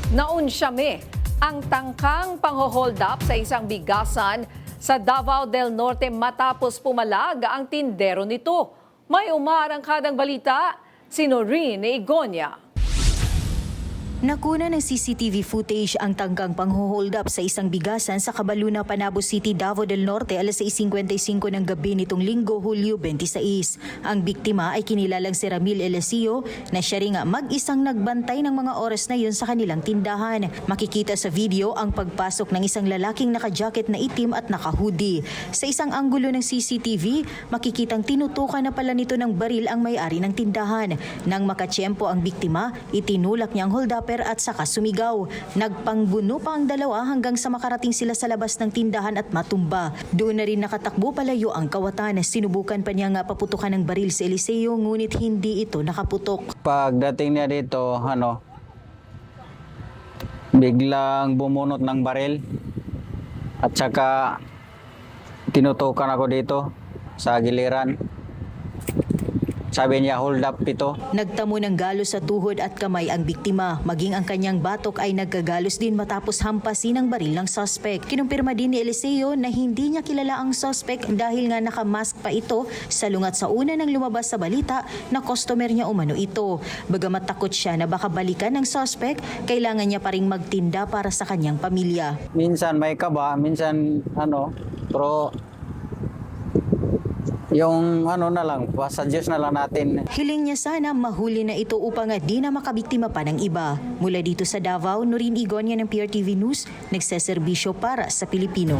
Naunsyame ang tangkang pangho-hold up sa isang bigasan sa Davao del Norte matapos pumalag ang tindero nito. May umarangkadang balita, si Noreen Igonia. Nakuna ng CCTV footage ang tangkang pangho-hold up sa isang bigasan sa Cabaluna, Panabo City, Davao del Norte alas 6:55 ng gabi nitong Linggo, Hulyo 26. Ang biktima ay kinilalang si Ramil Eliseo na siya ring mag-isang nagbantay ng mga oras na yun sa kanilang tindahan. Makikita sa video ang pagpasok ng isang lalaking naka-jacket na itim at naka-hoodie. Sa isang anggulo ng CCTV, makikitang tinutukan na pala nito ng baril ang may-ari ng tindahan. Nang makatsyempo ang biktima, itinulak niya ang hold up at saka sumigaw. Nagpangbuno pa ang dalawa hanggang sa makarating sila sa labas ng tindahan at matumba. Doon na rin nakatakbo palayo ang kawatan. Sinubukan pa niya nga paputukan ng baril si Eliseo ngunit hindi ito nakaputok. Pagdating niya dito, biglang bumunot ng baril at saka tinutukan ako dito sa giliran. Sabi niya, hold up ito. Nagtamo ng galos sa tuhod at kamay ang biktima. Maging ang kanyang batok ay nagkagalos din matapos hampasin ang baril ng suspect. Kinumpirma din ni Eliseo na hindi niya kilala ang suspect dahil nga nakamask pa ito, salungat sa una ng lumabas sa balita na customer niya umano ito. Bagamat takot siya na baka balikan ng suspect, kailangan niya pa ring magtinda para sa kanyang pamilya. Minsan may kaba, minsan pero yung na lang, passages na lang natin. Hiling niya sana mahuli na ito upang di na makabiktima pa ng iba. Mula dito sa Davao, Noreen Igonia ng PRTV News, nagseserbisyo para sa Pilipino.